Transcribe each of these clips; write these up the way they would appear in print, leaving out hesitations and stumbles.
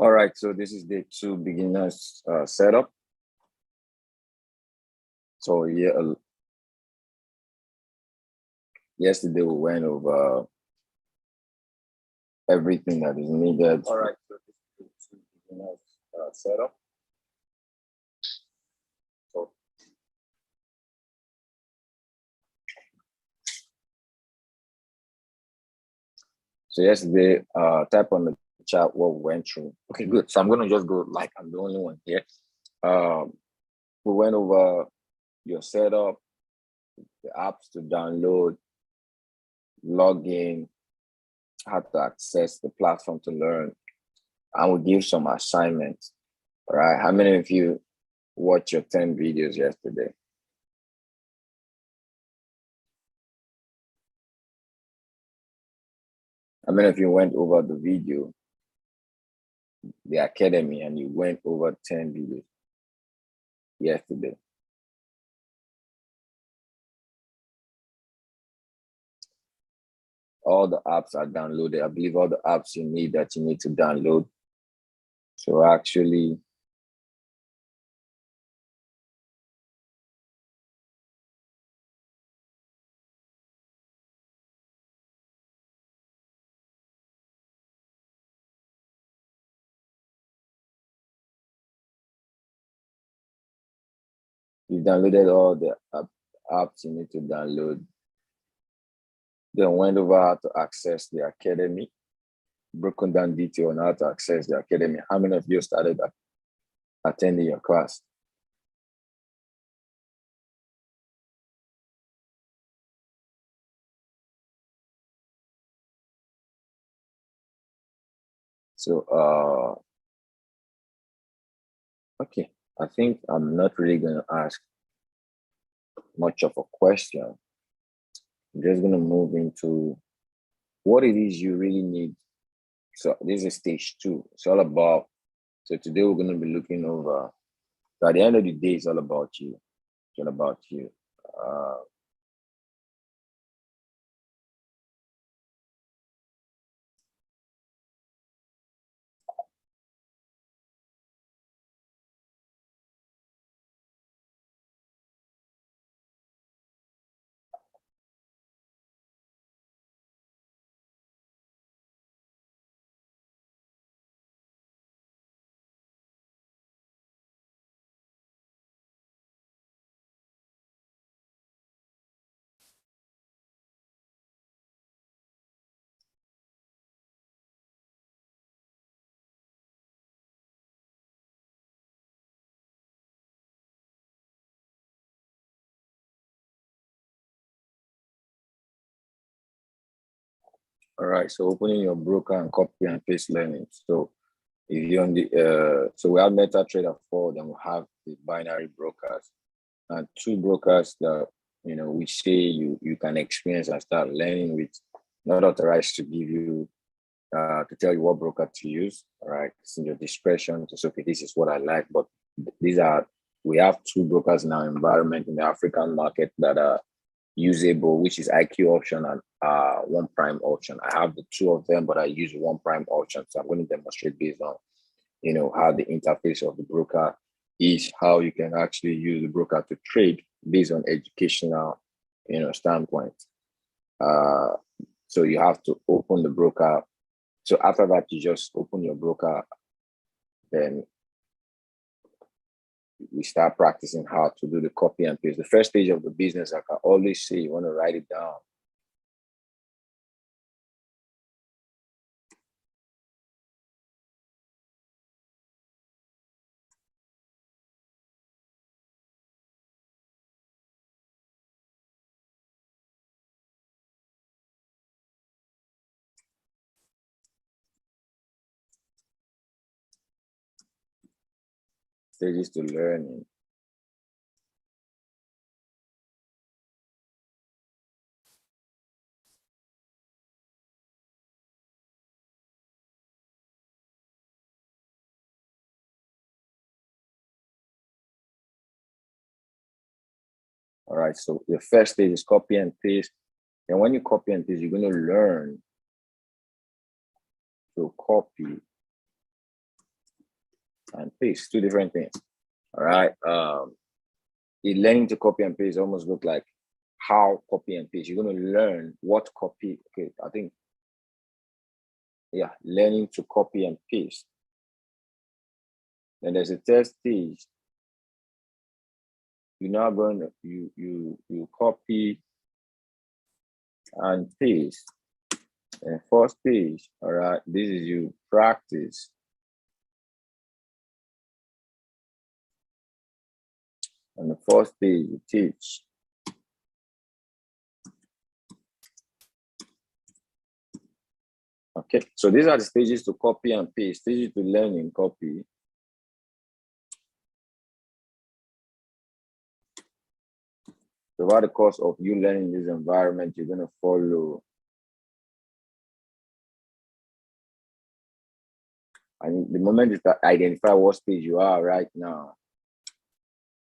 All right, so this is day 2 beginners setup. So yeah, yesterday we went over everything that is needed. All right, so this is day 2 beginners setup. So yesterday, type on the chat what we went through. Okay, good. So I'm gonna just go like I'm the only one here. We went over your setup, the apps to download, login, how to access the platform to learn, and we give some assignments. All right. How many of you watched your 10 videos yesterday? How many of you went over the video, the academy, and you went over 10 videos yesterday? All the apps are downloaded. I believe all the apps you need to download. So actually, you downloaded all the apps you need to download. Then went over how to access the academy, broken down detail on how to access the academy. How many of you started attending your class? So, okay, I think I'm not really going to ask much of a question. I'm just going to move into what it is you really need. So this is stage 2. It's all about, so today we're going to be looking over, so at the end of the day, it's all about you. It's all about you. All right, so opening your broker and copy and paste learning. So if you're on the, so we have MetaTrader 4, then we have the binary brokers, and 2 brokers that, we say you can experience and start learning with, not authorized to give you, to tell you what broker to use. All right, it's in your discretion to say, okay, this is what I like, but we have 2 brokers in our environment in the African market that are usable, which is IQ option and one prime option. I have the 2 of them, but I use one prime option. So I'm going to demonstrate based on, how the interface of the broker is, how you can actually use the broker to trade based on educational, standpoint. So you have to open the broker. So after that, you just open your broker, then we start practicing how to do the copy and paste. The first stage of the business, I can always say, you want to write it down. Stages to learning. All right, so the first stage is copy and paste. And when you copy and paste, you're going to learn to copy and paste, two different things. All right. Learning to copy and paste almost look like how copy and paste. You're going to learn what copy. Okay, I think, yeah, learning to copy and paste. Then there's a third stage. You're now going to you copy and paste. And first page, all right, this is you practice. And the first page, you teach. Okay, so these are the stages to copy and paste, stages to learn and copy. So over the course of you learning this environment, you're going to follow. And the moment you identify what stage you are right now,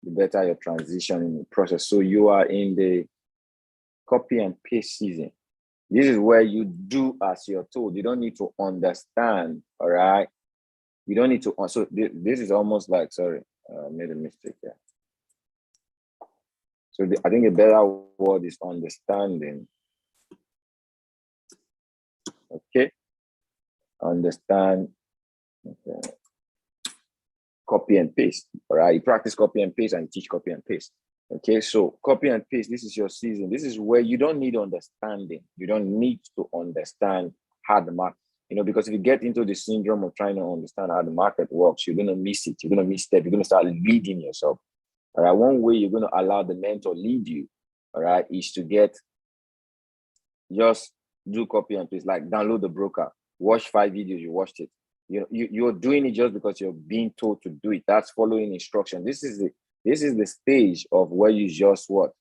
the better your transition in the process. So you are in the copy and paste season. This is where you do as you're told. You don't need to understand, all right? You don't need to, so this is almost like, sorry, I made a mistake here. So I think a better word is understanding. Okay? Understand. Okay. Copy and paste, all right? You practice copy and paste and teach copy and paste. Okay, so copy and paste, this is your season. This is where you don't need understanding. You don't need to understand how the market, because if you get into the syndrome of trying to understand how the market works, you're going to miss it. You're going to misstep. You're going to start leading yourself. All right, one way you're going to allow the mentor lead you, all right, is to just do copy and paste, like download the broker, watch 5 videos, you watched it. You're doing it just because you're being told to do it. That's following instruction. This is the stage of where you just what?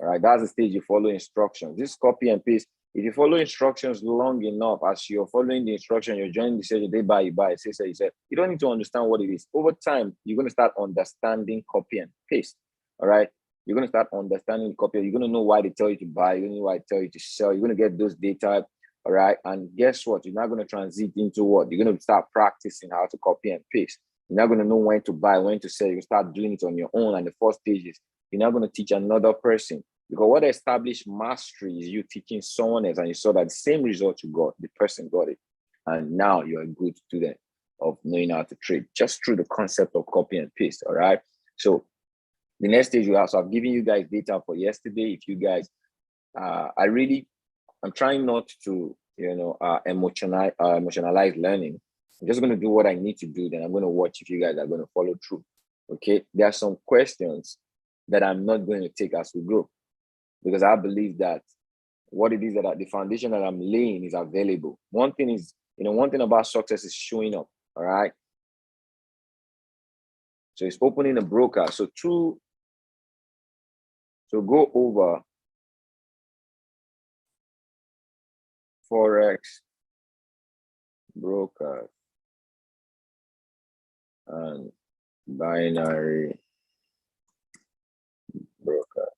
All right, that's the stage you follow instructions. This copy and paste. If you follow instructions long enough, as you're following the instruction, you're joining the session, they buy, you buy, say, you say. You don't need to understand what it is. Over time, you're going to start understanding copy and paste. All right. You're going to start understanding copy. You're going to know why they tell you to buy. You're going to know why they tell you to sell. You're going to get those data. All right. And guess what? You're not going to transit into what? You're going to start practicing how to copy and paste. You're not going to know when to buy, when to sell. You start doing it on your own. And the first stage is you're not going to teach another person. Because what established mastery is you teaching someone else, and you saw that the same result you got, the person got it. And now you're a good student of knowing how to trade just through the concept of copy and paste. All right. So the next stage you have, so I've given you guys data for yesterday. If you guys, I'm trying not to, emotionalize learning. I'm just going to do what I need to do. Then I'm going to watch if you guys are going to follow through. Okay. There are some questions that I'm not going to take as we go, because I believe that what it is that the foundation that I'm laying is available. One thing is, one thing about success is showing up. All right. So it's opening a broker. So go over Forex broker and binary broker.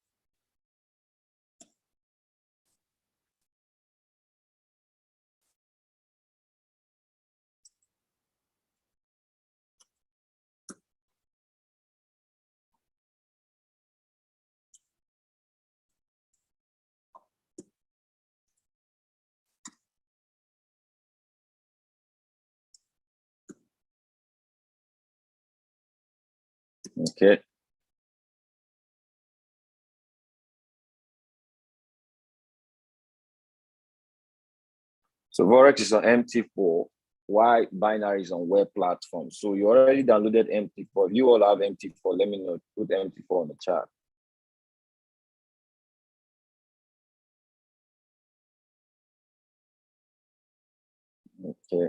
Okay. So Forex is on MT4. Why binary is on web platform? So you already downloaded MT4. You all have MT4. Let me know. Put MT4 on the chat. Okay.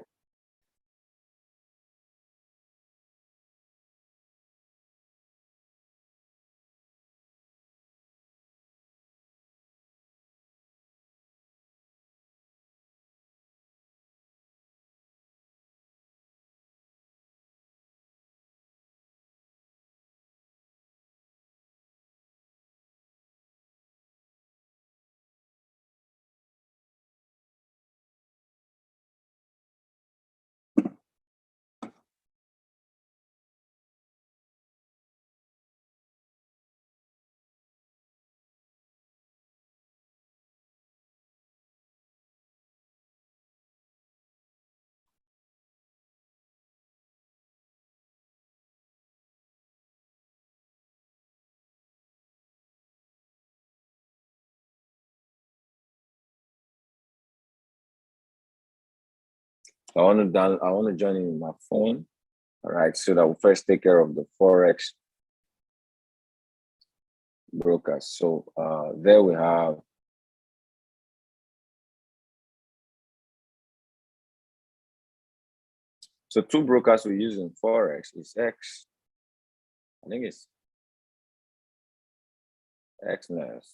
I want to join in with my phone. All right, so that we'll first take care of the Forex brokers. So there we have so two brokers we use in Forex is X. I think it's XNES.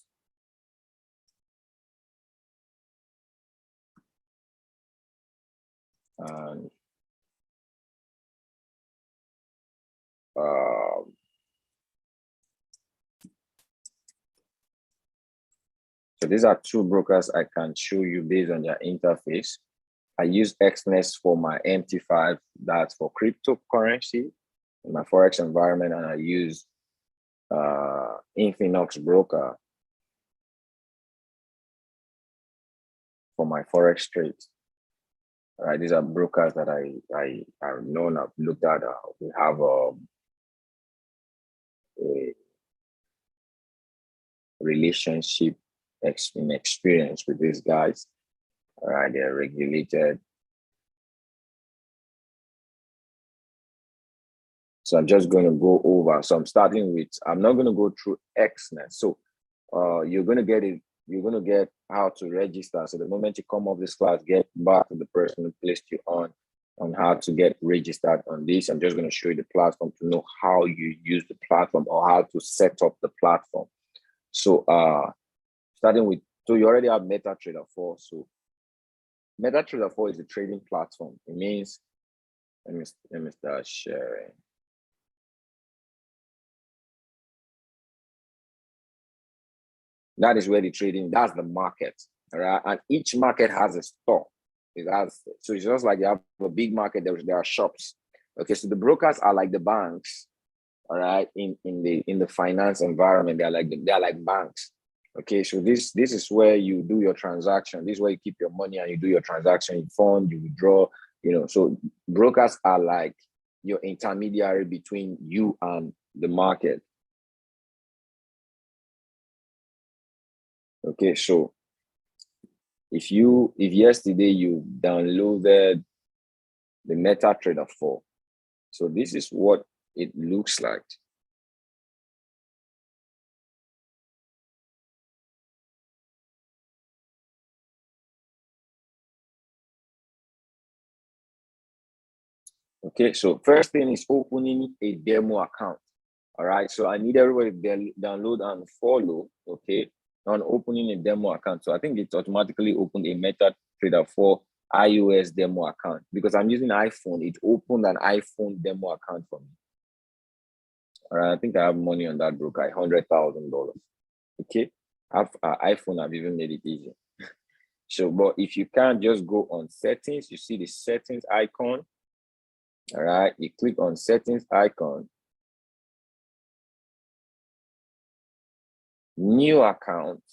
And so these are two brokers I can show you based on their interface. I use XNES for my MT5, that's for cryptocurrency in my Forex environment, and I use Infinox broker for my Forex trades. All right, these are brokers that I've known, I've looked at. We have a relationship experience with these guys. All right, they're regulated. So I'm just going to go over. So I'm starting with, I'm not going to go through XNet. So you're going to get it. You're going to get how to register. So the moment you come off this class, get back to the person who placed you on how to get registered on this. I'm just going to show you the platform to know how you use the platform or how to set up the platform. So starting with, so you already have MetaTrader 4. So MetaTrader 4 is a trading platform. It means, let me start sharing. That is where the trading, that's the market, all right? And each market has a store. So it's just like you have a big market, there are shops. Okay, so the brokers are like the banks, all right, in the finance environment. They're like banks. Okay, so this is where you do your transaction. This is where you keep your money and you do your transaction, you fund, you withdraw, so brokers are like your intermediary between you and the market. Okay, so if yesterday you downloaded the MetaTrader 4, so this is what it looks like. Okay, so first thing is opening a demo account. All right, so I need everybody to download and follow, okay, on opening a demo account. So I think it's automatically opened a MetaTrader 4 iOS demo account. Because I'm using iPhone, it opened an iPhone demo account for me. All right, I think I have money on that broker, $100,000. Okay, iPhone, I've even made it easy. So, but if you can't, just go on settings, you see the settings icon. All right, you click on settings icon, new account,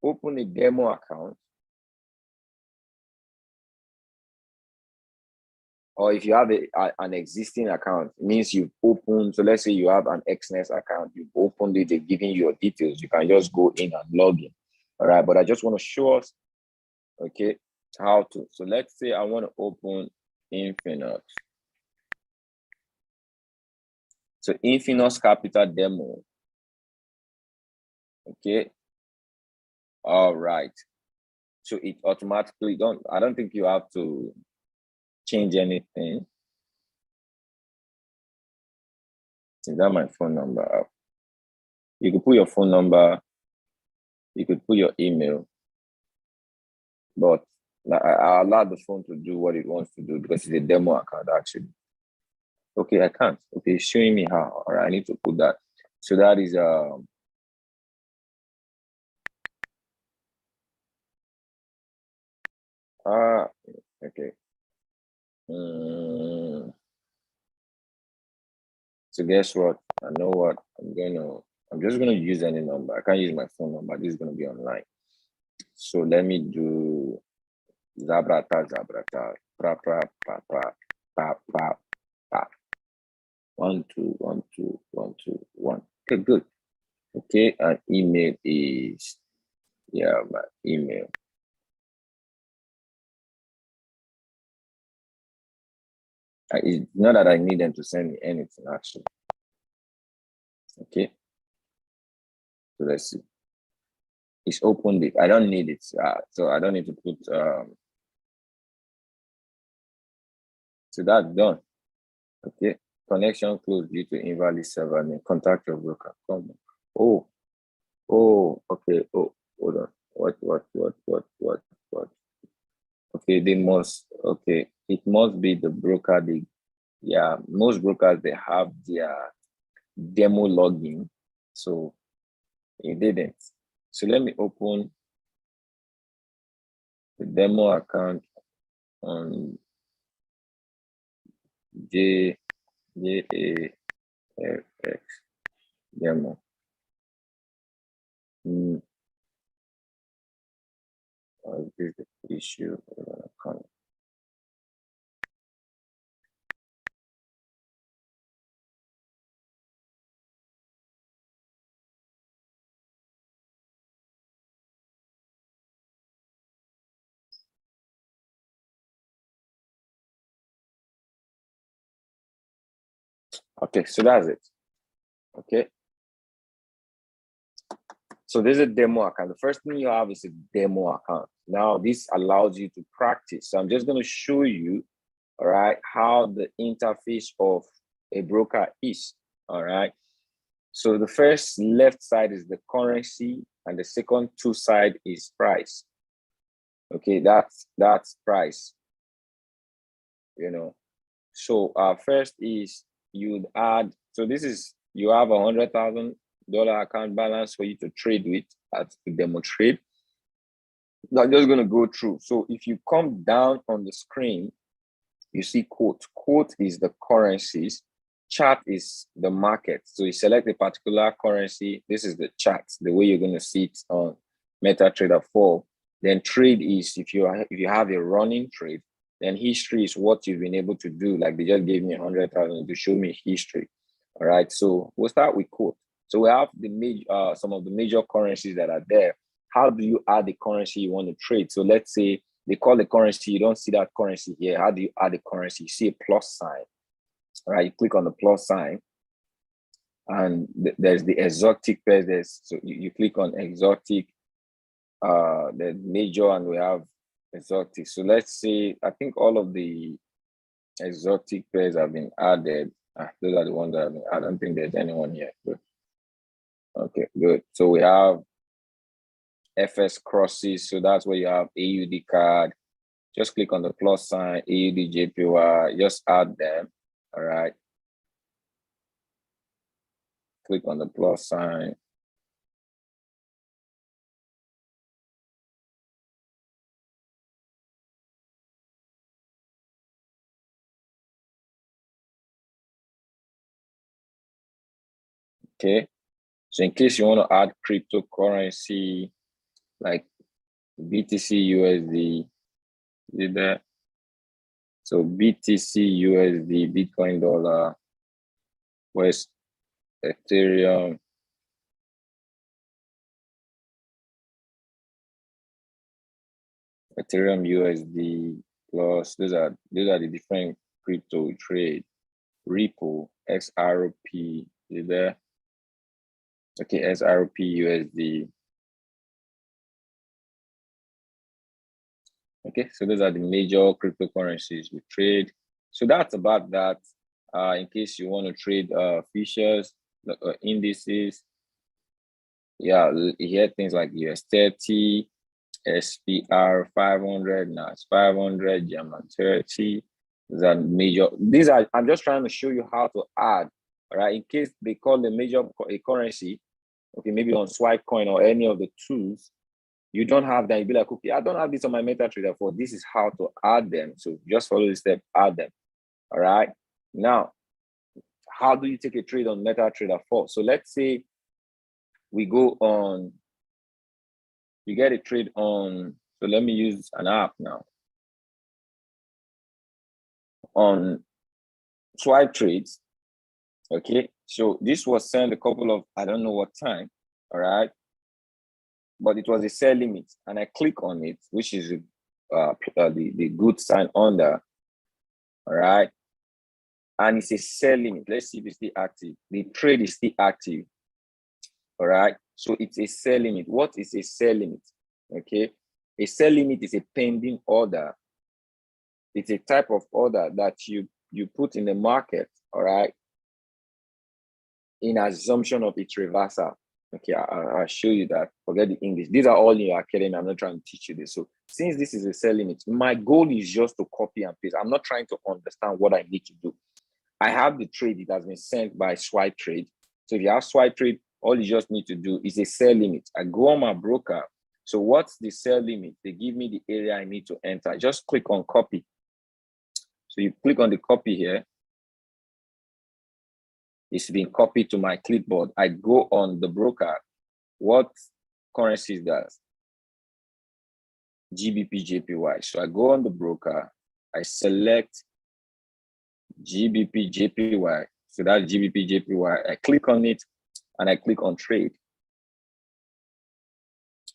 open a demo account, or if you have an existing account, it means you've opened, so let's say you have an XNES account, you've opened it, they're giving you your details, you can just go in and log in. All right, but I just want to show us, okay, how to. So let's say I want to open Infinox. So Infinox Capital demo. Okay. All right. So it automatically I don't think you have to change anything. Is that my phone number? You could put your phone number, you could put your email, but I allow the phone to do what it wants to do because it's a demo account actually. Okay, I can't. Okay, it's showing me how. All right, I need to put that. So that is okay. So guess what? I know what I'm just gonna use any number. I can't use my phone number. This is gonna be online. So let me do zabrata, pra pra pra pra pa pa pa. 1 2 1 2 1 2 1. Okay, good. Okay, and email is Yeah, my email. It's not that I need them to send me anything actually. Okay. So let's see. It's opened it. I don't need it. So I don't need to put so that's done. Okay. Connection closed due to invalid server name. Contact your broker. Come on. Oh, okay. Oh, hold on. What? Okay, they must, okay. It must be the broker. Yeah, most brokers, they have their demo login. So it didn't. So let me open the demo account on JAFX demo. This is the issue of an account. Okay, so that's it. Okay. So there's a demo account. The first thing you have is a demo account. Now this allows you to practice. So I'm just going to show you, all right, how the interface of a broker is, all right. So the first left side is the currency and the second two side is price. Okay, that's price, you know. So first is you'd add, so this is, you have $100,000 account balance for you to trade with at the demo trade. I'm just going to go through. So if you come down on the screen, you see quote. Quote is the currencies. Chart is the market. So you select a particular currency. This is the chart, the way you're going to see it on MetaTrader 4. Then trade is if you have a running trade. Then history is what you've been able to do. Like they just gave me 100,000 to show me history. All right. So we'll start with quote. So we have the major, some of the major currencies that are there. How do you add the currency you want to trade? So let's say they call the currency, you don't see that currency here. How do you add the currency? You see a plus sign. All right. You click on the plus sign, and there's the exotic pairs. So you click on exotic, the major, and we have exotic. So let's say, I think all of the exotic pairs have been added. Those are the ones that have been added. I don't think there's anyone here. Good. Okay, good. So we have FS crosses. So that's where you have AUD card. Just click on the plus sign, AUD JPY, just add them. All right. Click on the plus sign. Okay. So in case you want to add cryptocurrency like BTC USD, is there? So BTC USD, Bitcoin dollar, West Ethereum, Ethereum USD plus, those are the different crypto trade. Ripple, XRP, is there? Okay, XRP USD. Okay, so those are the major cryptocurrencies we trade. So that's about that. In case you want to trade futures, indices, yeah, you hear things like US30, SPR 500, NAS 500, German 30. These are major. I'm just trying to show you how to add, all right? In case they call the major a currency, okay, maybe on Swipecoin or any of the tools, you don't have that. You'd be like, okay, I don't have this on my MetaTrader 4. This is how to add them. So just follow the step, add them. All right. Now, how do you take a trade on MetaTrader 4? So let's say we go on, you get a trade on, so let me use an app now. On Swipe Trades, okay? So this was sent a couple of, I don't know what time, all right? but it was a sell limit, and I click on it, which is the good sign under. All right, and it's a sell limit. Let's see if it's still active. The trade is still active. All right, so it's a sell limit. What is a sell limit? Okay, a sell limit is a pending order. It's a type of order that you put in the market, all right, in assumption of its reversal. Okay, I'll show you that. Forget the English. These are all in your academy. I'm not trying to teach you this. So since this is a sell limit, my goal is just to copy and paste. I'm not trying to understand what I need to do. I have the trade. It has been sent by swipe trade. So if you have swipe trade, all you just need to do is a sell limit. I go on my broker. So what's the sell limit? They give me the area I need to enter. I just click on copy. So you click on the copy here. It's been copied to my clipboard. I go on the broker. What currency is that? GBP JPY. So I go on the broker. I select GBP JPY. So that's GBP JPY. I click on it and I click on trade.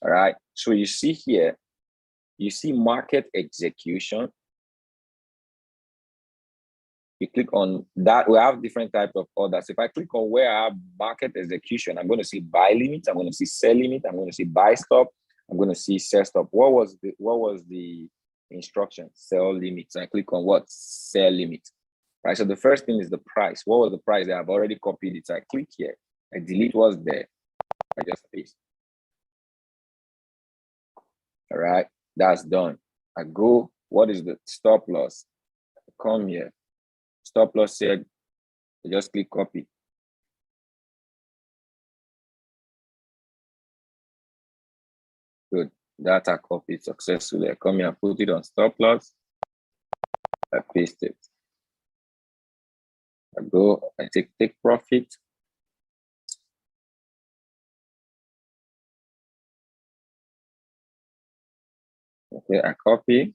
All right. So you see here, you see market execution. You click on that. We have different types of orders. If I click on where I have market execution, I'm going to see buy limit. I'm going to see sell limit. I'm going to see buy stop. I'm going to see sell stop. What was the instruction? Sell limit. So I click on what? Sell limit. Right. So the first thing is the price. What was the price? I've already copied it. So I click here. I delete what's there. I just paste. All right. That's done. I go. What is the stop loss? I come here. Stop loss said, I just click copy. Good. Data copied successfully. I come here and put it on stop loss. I paste it. I go, I take profit. Okay, I copy.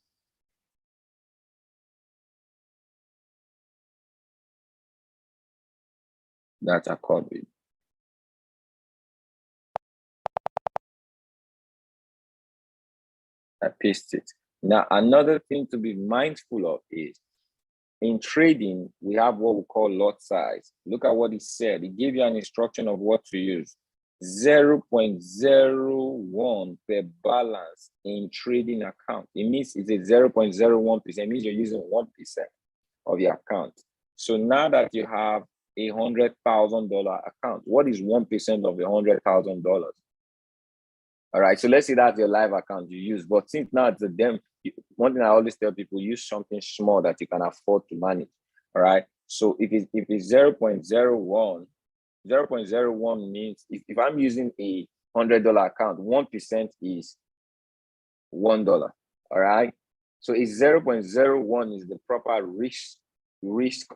Data copied. I paste it. Now, another thing to be mindful of is in trading, we have what we call lot size. Look at what it said. It gave you an instruction of what to use. 0.01 per balance in trading account. It means it's a 0.01%. It means you're using 1% of your account. So now that you have a $100,000 account, what is 1% of the $100,000? All right, so let's say that's your live account you use, but since now it's a them, one thing I always tell people, use something small that you can afford to manage. All right, so if it's 0.01, 0.01 means if I'm using a $100 account, 1% is $1. All right, so it's 0.01 is the proper risk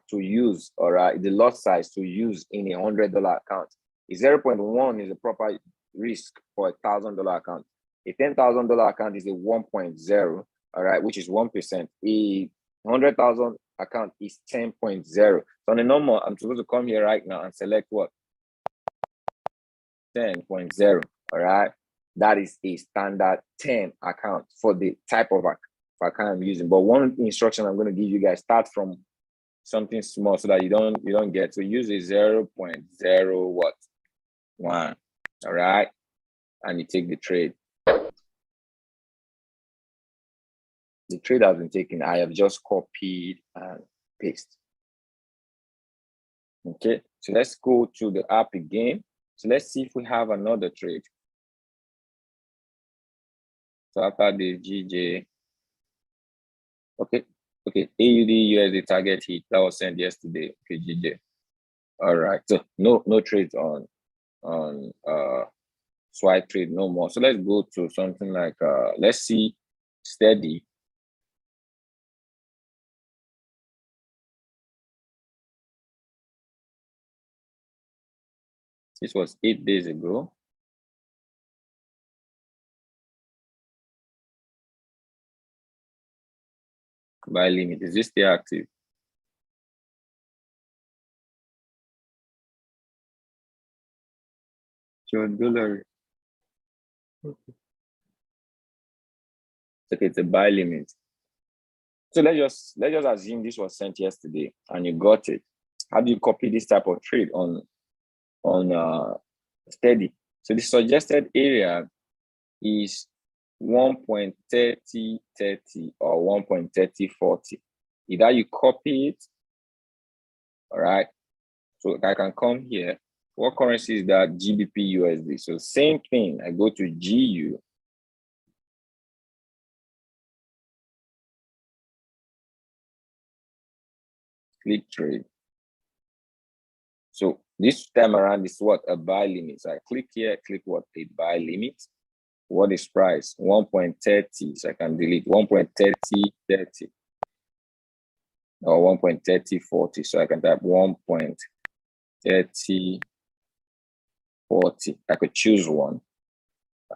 to use. All right, the lot size to use in a $100 account. 0.1 is the proper risk for a $1,000 account. A $10,000 account is a 1.0, all right, which is 1%. A 100,000 account is 10.0. So on a normal, I'm supposed to come here right now and select what? 10.0, all right? That is a standard 10 account for the type of account I'm using. But one instruction I'm going to give you guys, start from something small so that you don't get to use a 0.0 what? 1, all right? And you take the trade. The trade has been taken. I have just copied and paste. Okay, so let's go to the app again. So let's see if we have another trade. So after the GJ, okay, AUD USD target hit that was sent yesterday. Okay, GJ. All right, so no trades on swipe trade no more. So let's go to something like let's see steady. This was 8 days ago. Buy limit, is this still active? $2. Okay, it's a buy limit. So let's just assume this was sent yesterday and you got it. How do you copy this type of trade on steady? So the suggested area is 1.3030 or 1.3040. Either you copy it, all right? So I can come here. What currency is that? GBP USD. So same thing. I go to GU. Click trade. So this time around is what? A buy limit. So I click here, click what? A buy limit. What is price? 1.30. So I can delete 1.3030 or 1.3040. So I can type 1.3040. I could choose one.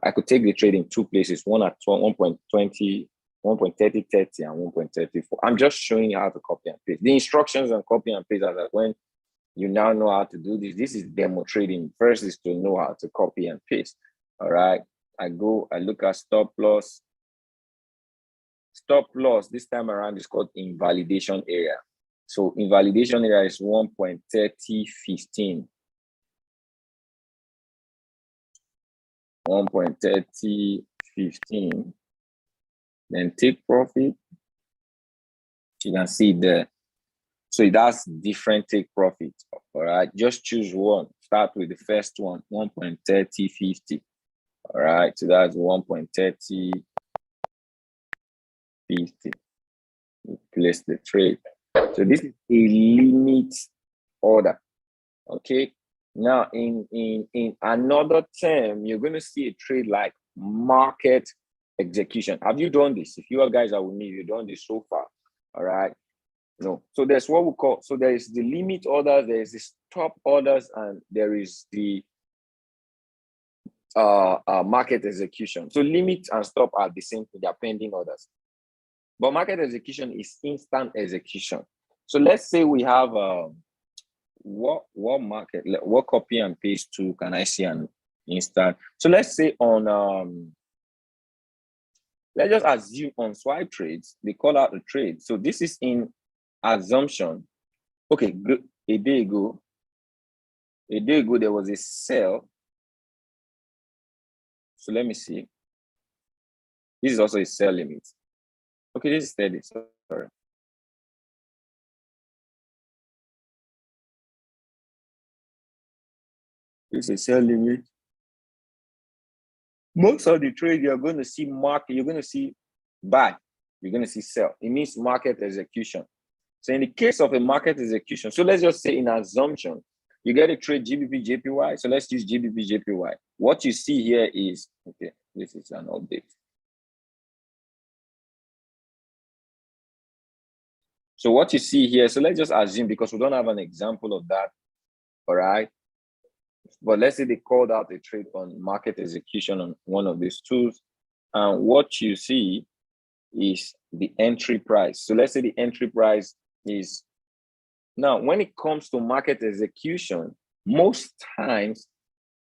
I could take the trade in two places, one at 1.20, 1.3030 and 1.34. I'm just showing you how to copy and paste. The instructions on copy and paste are that when you now know how to do this. This is demo trading. First is to know how to copy and paste. All right. I look at stop loss. Stop loss this time around is called invalidation area. So invalidation area is 1.3015. 1.3015. Then take profit. You can see there. So that's different take profit. All right. Just choose one. Start with the first one, 1.3050. All right. So that's 1.3050. Place the trade. So this is a limit order. Okay. Now in another term, you're going to see a trade like market execution. Have you done this? If you guys are with me, you've done this so far. All right. No. So there's what we call, so there is the limit order, there is the stop orders, and there is the market execution. So limit and stop are the same thing, they are pending orders. But market execution is instant execution. So let's say we have what copy and paste tool can I see an instant? So let's say on let's just assume on swipe trades, they call out the trade. So this is in assumption. Okay, good. A day ago there was a sell. So let me see. This is also a sell limit. Okay, this is steady. Sorry. This is a sell limit. Most of the trade you're going to see market, you're going to see buy, you're going to see sell. It means market execution. So in the case of a market execution, so let's just say in assumption, you get a trade GBP JPY. So let's use GBP JPY. What you see here is, okay, this is an update. So what you see here, so let's just assume, because we don't have an example of that, all right? But let's say they called out a trade on market execution on one of these tools. And what you see is the entry price. So let's say the entry price is, now when it comes to market execution, most times,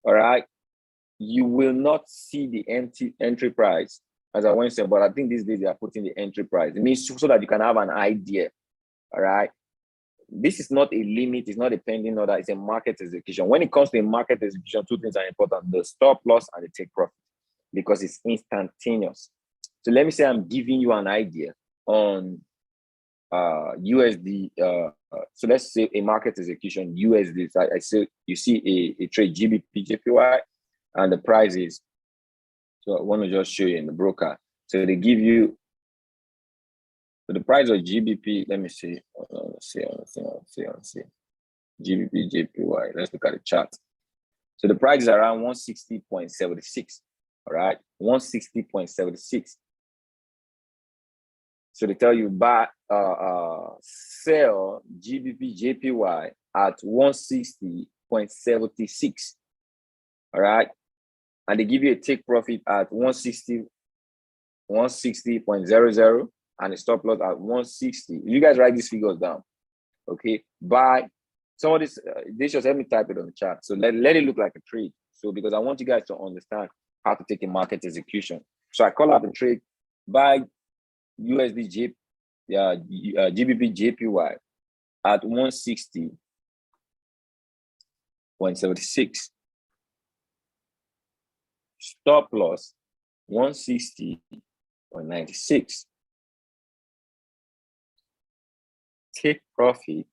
all right, you will not see the entry price, as I went to say, but I think these days they are putting the entry price. It means so that you can have an idea, all right? This is not a limit, it's not a pending order, it's a market execution. When it comes to a market execution, two things are important: the stop loss and the take profit, because it's instantaneous. So let me say I'm giving you an idea on USD. So let's say a market execution USD. So I say you see a trade GBP JPY, and the price is. So I want to just show you in the broker. So they give you. So the price of GBP. Let me see. Let's see. GBP JPY. Let's look at the chart. So the price is around 160.76. All right, 160.76. So they tell you buy, sell GBP JPY at 160.76. All right, and they give you a take profit at 160.00, and a stop loss at 160. You guys write these figures down, okay? Buy. Some of this, they just help me type it on the chart. So let it look like a trade. So because I want you guys to understand how to take a market execution. So I call out the trade, buy USD GBP JPY at 160.76. Stop loss 160.96. Take profit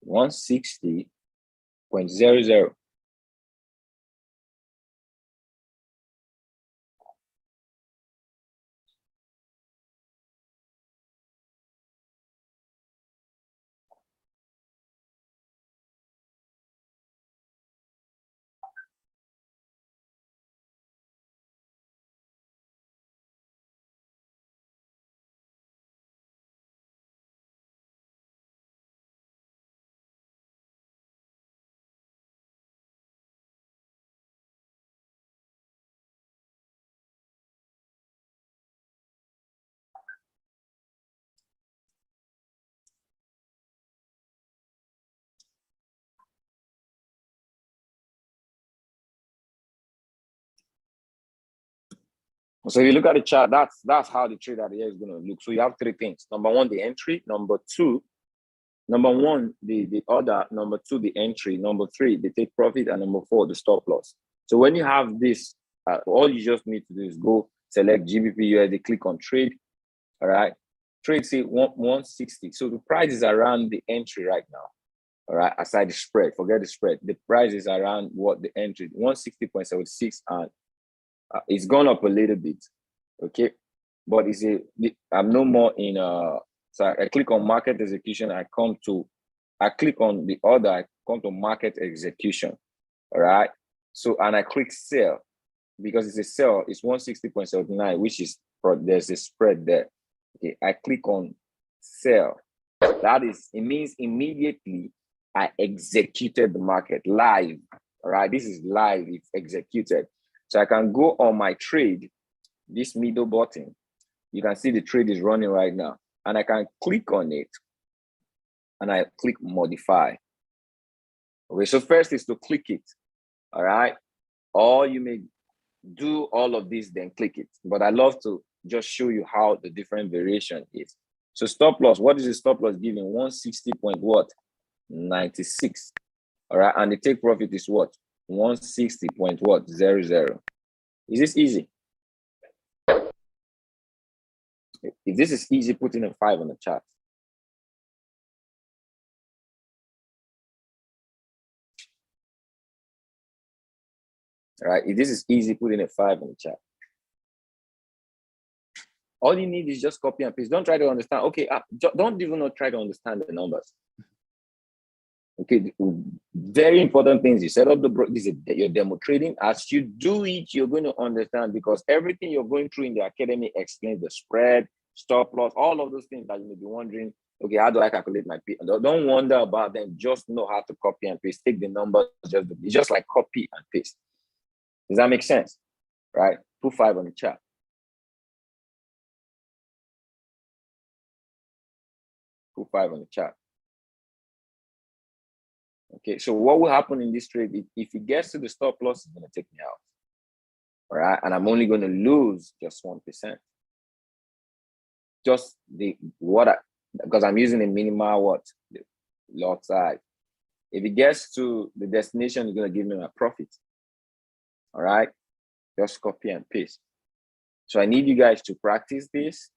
160.00. So if you look at the chart, that's how the trade at the end is going to look. So you have three things. Number one, the entry. Number one, the order. Number two, the entry. Number three, the take profit. And number four, the stop loss. So when you have this, all you just need to do is go select GBP USD, click on trade. All right. Trade say 160. So the price is around the entry right now. All right. Aside the spread, forget the spread. The price is around what the entry 160.76, and it's gone up a little bit. Okay. But I'm no more in so I click on market execution. I click on the order. I come to market execution. All right. So, and I click sell because it's a sell. It's 160.79, which is there's a spread there. Okay. I click on sell. It means immediately I executed the market live. All right. This is live. It's executed. So I can go on my trade, this middle button. You can see the trade is running right now. And I can click on it and I click modify. Okay, so first is to click it. All right. Or you may do all of this, then click it. But I love to just show you how the different variation is. So stop loss, what is the stop loss giving? 160.96. All right. And the take profit is what? 160.00. Is this easy? If this is easy, put in a 5 on the chart. All right. If this is easy, put in a 5 on the chart. All you need is just copy and paste. Don't try to understand. Okay, don't even try to understand the numbers. Okay, very important things. You set up your demo trading. As you do it, you're going to understand, because everything you're going through in the academy explains the spread, stop loss, all of those things that you may be wondering. Okay, how do I calculate my P? Don't wonder about them. Just know how to copy and paste. Take the numbers. It's just like copy and paste. Does that make sense? Right? Put 5 on the chart. Put 5 on the chart. Okay, so what will happen in this trade? If it gets to the stop loss, it's going to take me out. All right, and I'm only going to lose just 1%. Just because I'm using a minimal the lot size. If it gets to the destination, it's going to give me my profit. All right, just copy and paste. So I need you guys to practice this.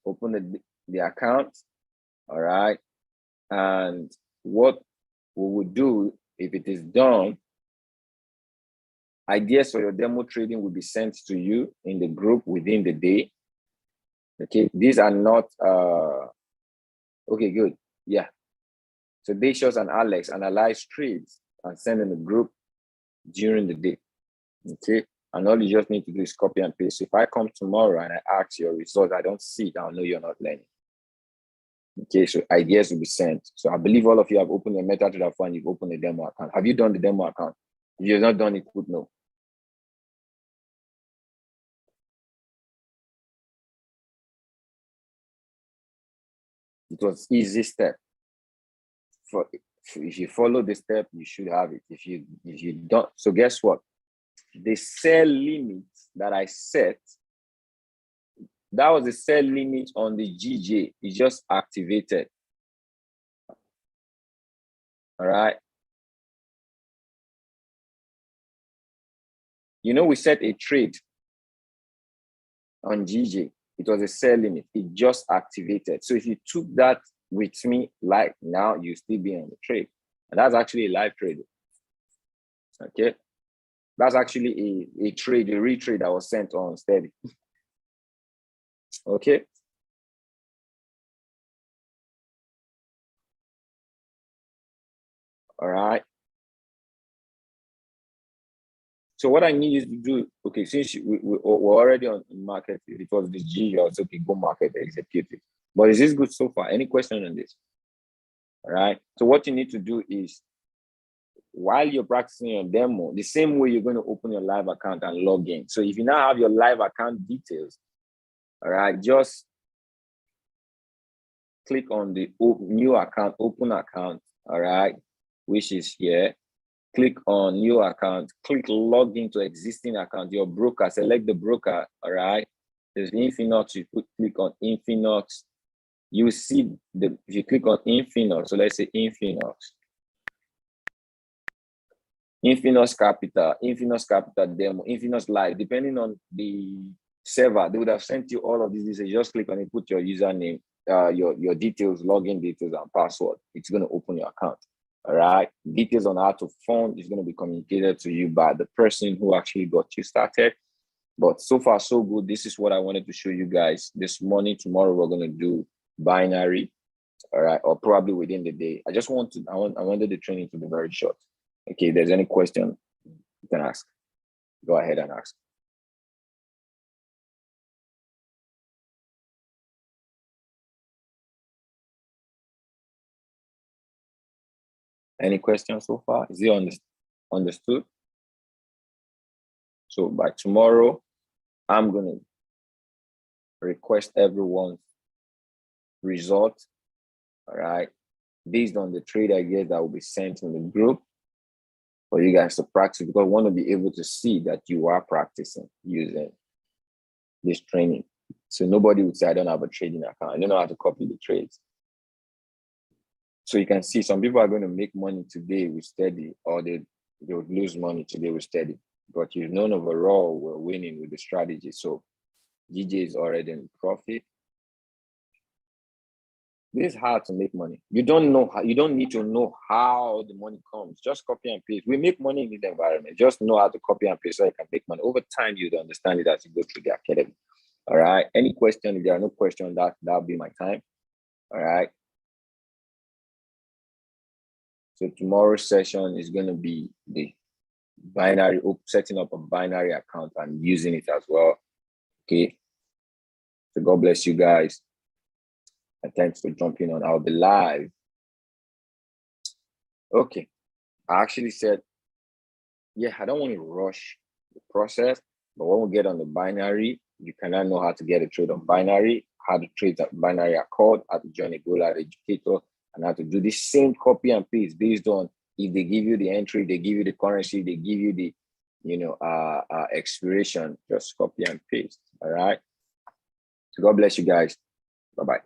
Open the account. All right, and what we would do, if it is done, ideas for your demo trading will be sent to you in the group within the day. Okay, these are not okay, good. Yeah, so Dacius and Alex analyze trades and send in the group during the day. Okay, and all you just need to do is copy and paste. If I come tomorrow and I ask your results, I don't see it, I'll know you're not learning. Okay, so ideas will be sent. So I believe all of you have opened a MetaTrader 4 and you've opened a demo account. Have you done the demo account? If you've not done it, put no. It was easy step. If you follow the step, you should have it. If you don't, so guess what? the sell limit that I set, that was the sell limit on the GJ. It just activated. All right. You know, we set a trade on GJ. It was a sell limit. It just activated. So if you took that with me, like now, you still be on the trade. And that's actually a live trade. Okay. That's actually a trade, a retrade that was sent on steady. Okay. All right. So what I need you to do, okay, since we're already on market, it was the G, also okay, go market, execute it. But is this good so far? Any question on this? All right. So what you need to do is, while you're practicing your demo, the same way you're going to open your live account and log in. So if you now have your live account details, all right, just click on the new account, open account, all right, which is here. Click on new account, click log into existing account, your broker, select the broker, all right. There's Infinox, you click on Infinox. You see if you click on Infinox, so let's say Infinox Capital, Infinox Capital Demo, Infinox Live, depending on the server, they would have sent you all of these. You just click on it, put your username, your details, login details and password. It's going to open your account. All right. Details on how to fund is going to be communicated to you by the person who actually got you started. But so far, so good. This is what I wanted to show you guys this morning. Tomorrow, we're going to do binary. All right. Or probably within the day. I wanted the training to be very short. Okay. If there's any question, you can ask. Go ahead and ask. Any questions so far? Is it understood? So by tomorrow, I'm going to request everyone's result, all right, based on the trade ideas that will be sent in the group for you guys to practice, because I want to be able to see that you are practicing using this training. So nobody would say, I don't have a trading account. I don't know how to copy the trades. So you can see some people are going to make money today with steady, or they would lose money today with steady. But you know, overall, we're winning with the strategy. So GJ is already in profit. This is hard to make money. You don't know how, you don't need to know how the money comes. Just copy and paste. We make money in this environment. Just know how to copy and paste so you can make money. Over time, you'd understand it as you go through the academy. All right. Any question? If there are no questions, that'll be my time. All right. So tomorrow's session is going to be the binary, setting up a binary account and using it as well. Okay. So God bless you guys. And thanks for jumping on. I'll be live. Okay. I actually said, yeah, I don't want to rush the process, but when we get on the binary, you cannot know how to get a trade on binary, how to trade that binary accord, how to join a Gola educator, and how to do the same copy and paste based on if they give you the entry, they give you the currency, they give you the, expiration, just copy and paste. All right. So God bless you guys. Bye-bye.